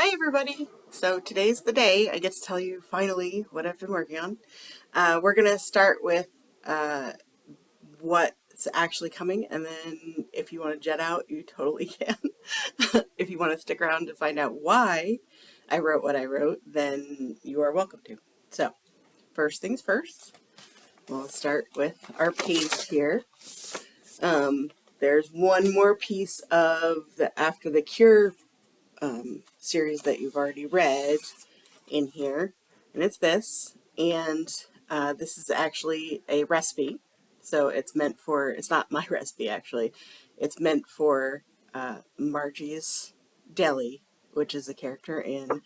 Hi everybody! So today's the day I get to tell you finally what I've been working on. We're going to start with what's actually coming, and then if you want to jet out, you totally can. If you want to stick around to find out why I wrote what I wrote, then you are welcome to. So, first things first, we'll start with our page here. There's one more piece of the After the Cure series that you've already read in here, and it's this, and this is actually a recipe, so it's not my recipe actually, it's meant for Margie's Deli, which is a character in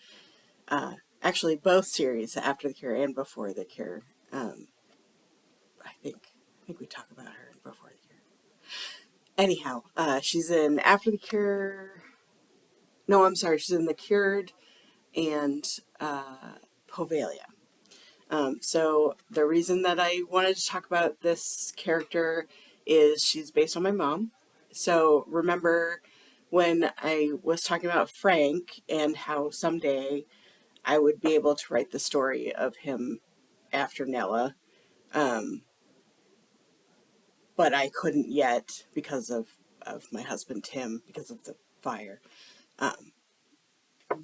actually both series, After the Cure and Before the Cure. I think we talk about her in Before the Cure. Anyhow, she's in After the Cure. No, I'm sorry, she's in The Cured and Povalia. So the reason that I wanted to talk about this character is she's based on my mom. So remember when I was talking about Frank and how someday I would be able to write the story of him after Nella, but I couldn't yet because of my husband Tim, because of the fire.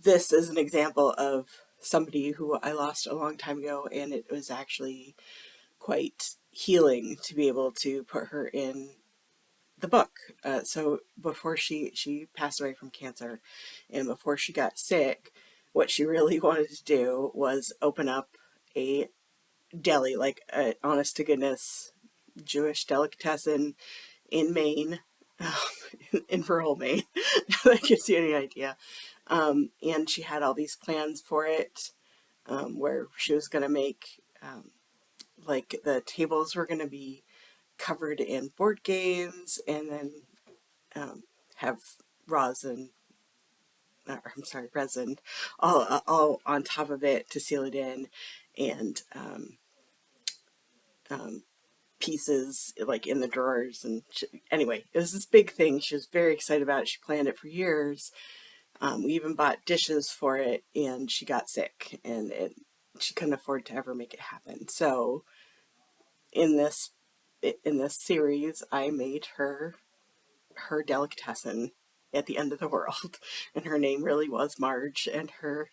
This is an example of somebody who I lost a long time ago, and it was actually quite healing to be able to put her in the book. So before she passed away from cancer, and before she got sick, what she really wanted to do was open up a deli, like an honest to goodness Jewish delicatessen in Maine, in rural Maine. That gives you any idea. And she had all these plans for it, where she was going to make, like, the tables were going to be covered in board games, and then have resin all on top of it to seal it in, and pieces like in the drawers. And anyway, it was this big thing. She was very excited about it. She planned it for years. We even bought dishes for it, and she got sick, and she couldn't afford to ever make it happen. So in this series, I made her delicatessen at the end of the world, and her name really was Marge, and her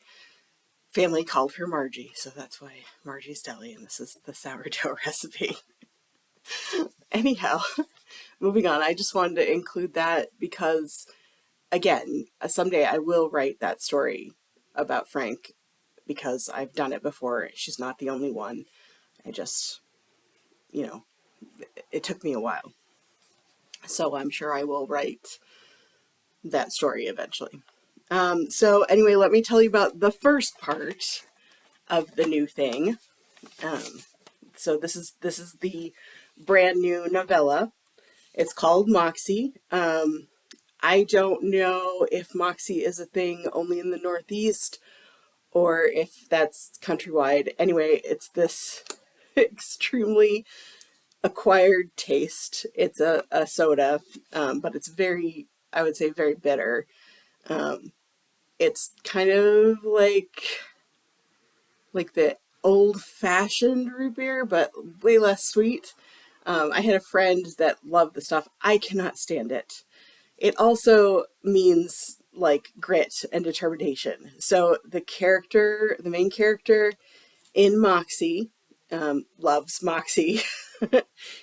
family called her Margie, so that's why Margie's Deli, and this is the sourdough recipe. Anyhow, moving on, I just wanted to include that because, again, someday I will write that story about Frank, because I've done it before. She's not the only one. I just, it took me a while. So I'm sure I will write that story eventually. So anyway, let me tell you about the first part of the new thing. So this is the brand new novella. It's called Moxie. I don't know if Moxie is a thing only in the Northeast or if that's countrywide. Anyway, it's this extremely acquired taste. It's a soda, but it's very, I would say, very bitter. It's kind of like the old-fashioned root beer, but way less sweet. I had a friend that loved the stuff. I cannot stand it. It also means like grit and determination. So the main character in Moxie, loves Moxie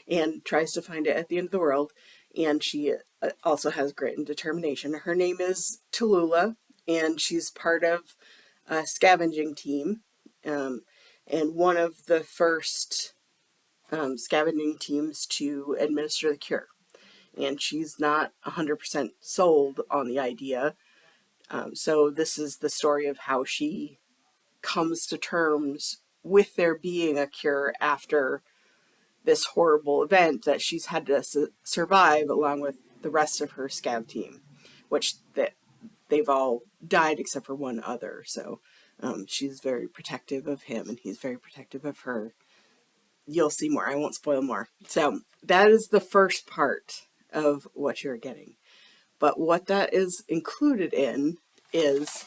and tries to find it at the end of the world. And she also has grit and determination. Her name is Tallulah, and she's part of a scavenging team, and one of the first scavenging teams to administer the cure. And she's not 100% sold on the idea. So this is the story of how she comes to terms with there being a cure after this horrible event that she's had to survive, along with the rest of her scav team, which they've all died except for one other. So she's very protective of him, and he's very protective of her. You'll see more. I won't spoil more. So that is the first part of what you're getting. But what that is included in is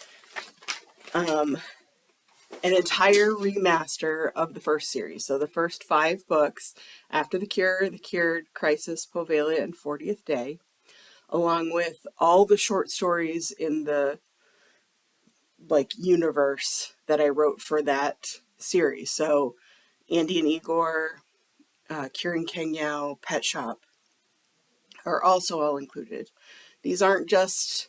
an entire remaster of the first series. So the first 5 books, After the Cure, The Cured, Crisis, Poveglia, and 40th Day, along with all the short stories in the universe that I wrote for that series. So Andy and Igor, Kieran Kenyao, Pet Shop are also all included. These aren't just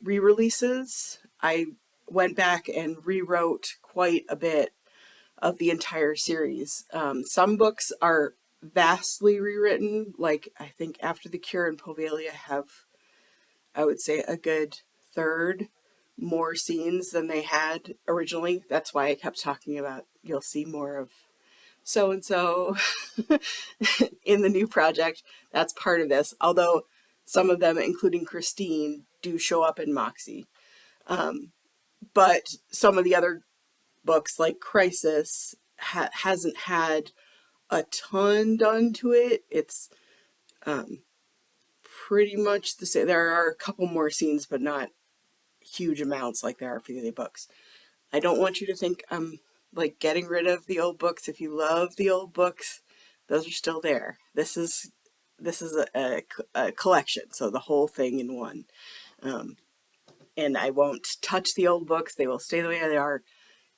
re-releases. I went back and rewrote quite a bit of the entire series. Some books are vastly rewritten, like I think After the Cure and Poveglia have, I would say, a good third more scenes than they had originally. That's why I kept talking about you'll see more of so and so in the new project. That's part of this, although some of them, including Christine, do show up in Moxie. But some of the other books, like Crisis, hasn't had a ton done to it. It's pretty much the same. There are a couple more scenes, but not huge amounts like there are for the other books. I don't want you to think I'm getting rid of the old books. If you love the old books, those are still there. This is a collection, so the whole thing in one. And I won't touch the old books. They will stay the way they are.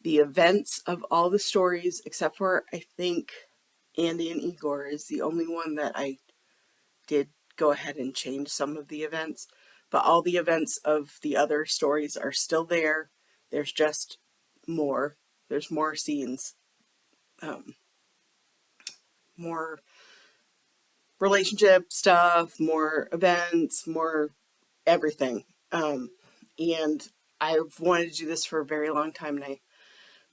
The events of all the stories, except for, I think, Andy and Igor, is the only one that I did go ahead and change some of the events. But all the events of the other stories are still there. There's just more. There's more scenes. More relationship stuff, more events, more everything. And I've wanted to do this for a very long time, and I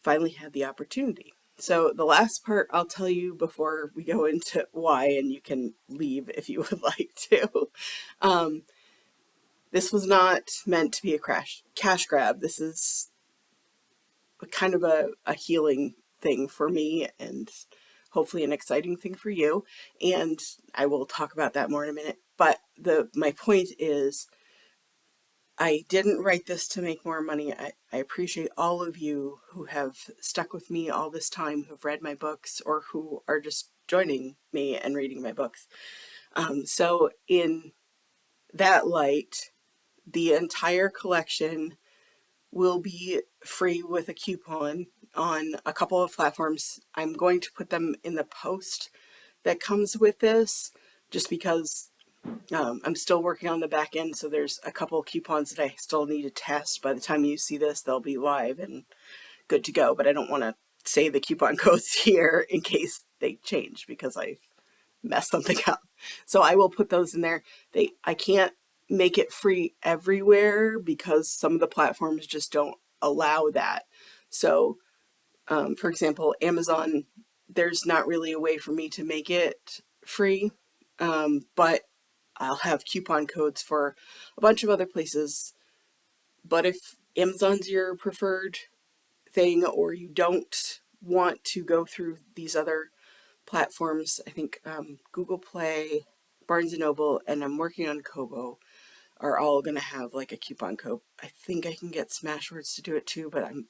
finally had the opportunity. So the last part I'll tell you before we go into why, and you can leave if you would like to. This was not meant to be a cash grab. This is kind of a healing thing for me, and hopefully an exciting thing for you. And I will talk about that more in a minute. But my point is, I didn't write this to make more money. I appreciate all of you who have stuck with me all this time, who have read my books, or who are just joining me and reading my books. So in that light, the entire collection will be free with a coupon on a couple of platforms. I'm going to put them in the post that comes with this, just because I'm still working on the back end, so there's a couple coupons that I still need to test. By the time you see this, they'll be live and good to go, but I don't want to say the coupon codes here in case they change because I've messed something up. So I will put those in there. I can't make it free everywhere because some of the platforms just don't allow that. So, for example, Amazon, there's not really a way for me to make it free, but I'll have coupon codes for a bunch of other places. But if Amazon's your preferred thing, or you don't want to go through these other platforms, I think Google Play, Barnes & Noble, and I'm working on Kobo, are all going to have a coupon code. I think I can get Smashwords to do it too, but I'm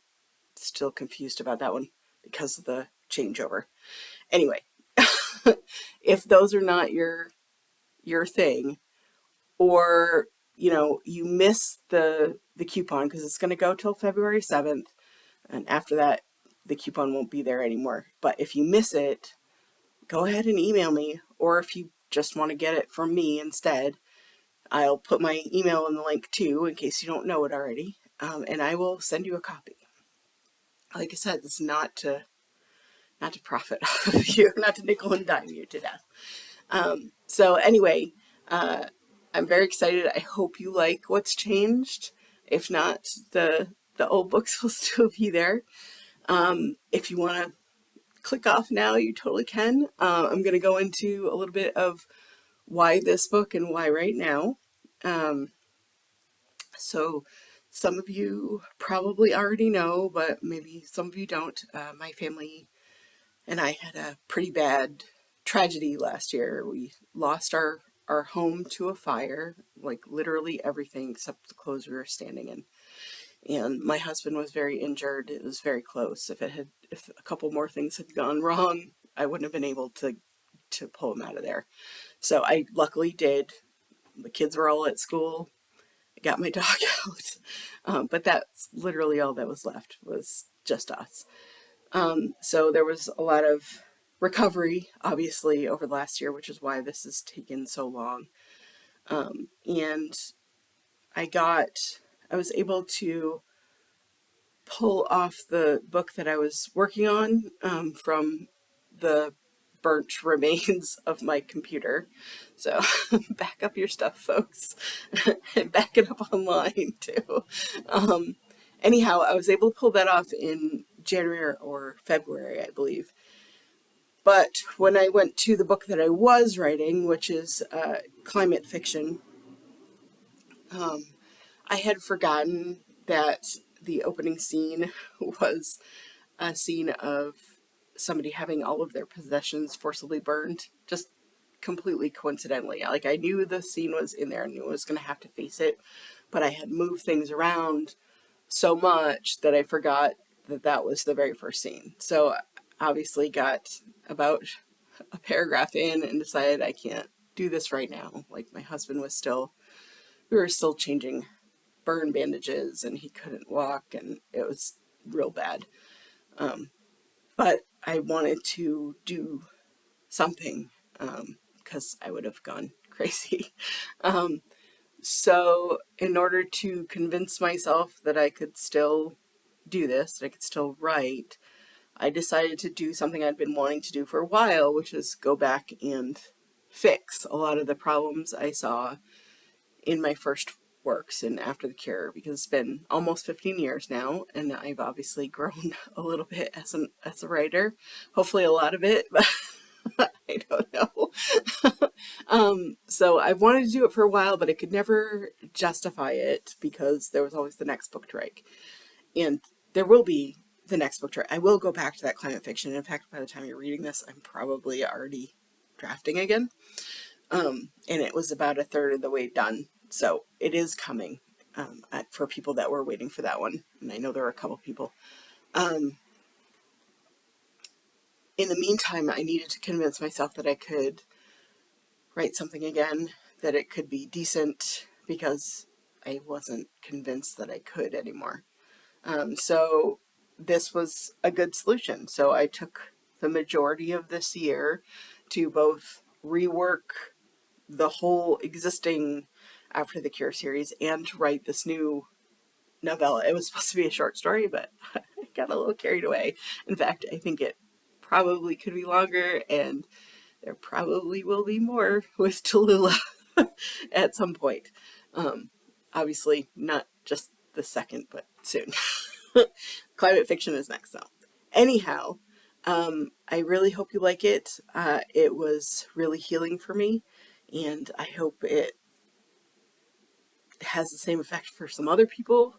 still confused about that one because of the changeover. Anyway, if those are not your thing, or you miss the coupon, because it's going to go till February 7th, and after that the coupon won't be there anymore. But if you miss it, go ahead and email me, or if you just want to get it from me instead, I'll put my email in the link too, in case you don't know it already, and I will send you a copy. Like I said, it's not to profit off of you, not to nickel and dime you to death. So anyway, I'm very excited. I hope you like what's changed. If not, the old books will still be there. If you want to click off now, you totally can. I'm going to go into a little bit of why this book and why right now. So some of you probably already know, but maybe some of you don't. My family and I had a pretty bad tragedy last year. We lost our our home to a fire, like literally everything except the clothes we were standing in. And my husband was very injured. It was very close. If a couple more things had gone wrong, I wouldn't have been able to pull him out of there. So I luckily did. The kids were all at school. I got my dog out. But that's literally all that was left, was just us. So there was a lot of recovery, obviously, over the last year, which is why this has taken so long. And I was able to pull off the book that I was working on from the burnt remains of my computer. So back up your stuff, folks, and back it up online too. Anyhow, I was able to pull that off in January or February, I believe. But when I went to the book that I was writing, which is climate fiction, I had forgotten that the opening scene was a scene of somebody having all of their possessions forcibly burned, just completely coincidentally. Like, I knew the scene was in there and knew I was going to have to face it, but I had moved things around so much that I forgot that that was the very first scene. So obviously got about a paragraph in and decided I can't do this right now. Like, my husband was we were still changing burn bandages and he couldn't walk and it was real bad. But I wanted to do something because I would have gone crazy. So in order to convince myself that I could still do this, that I could still write, I decided to do something I'd been wanting to do for a while, which is go back and fix a lot of the problems I saw in my first works in After the Cure, because it's been almost 15 years now, and I've obviously grown a little bit as a writer. Hopefully a lot of it, but I don't know. So I wanted to do it for a while, but I could never justify it because there was always the next book to write. And there will be the next book to write. I will go back to that climate fiction. In fact, by the time you're reading this, I'm probably already drafting again. And it was about a third of the way done. So it is coming for people that were waiting for that one. And I know there are a couple people. In the meantime, I needed to convince myself that I could write something again, that it could be decent, because I wasn't convinced that I could anymore. So this was a good solution. So I took the majority of this year to both rework the whole existing After the Cure series and to write this new novella. It was supposed to be a short story, but I got a little carried away. In fact, I think it probably could be longer, and there probably will be more with Tallulah at some point. Obviously, not just the second, but soon. Climate fiction is next, though. Anyhow, I really hope you like it. It was really healing for me, and I hope it has the same effect for some other people.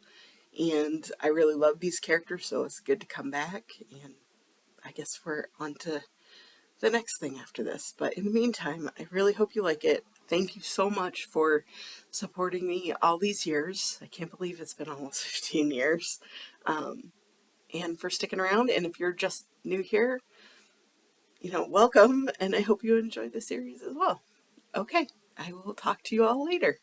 And I really love these characters, so it's good to come back. And I guess we're on to the next thing after this. But in the meantime, I really hope you like it. Thank you so much for supporting me all these years. I can't believe it's been almost 15 years. And for sticking around. And if you're just new here, welcome. And I hope you enjoy the series as well. Okay, I will talk to you all later.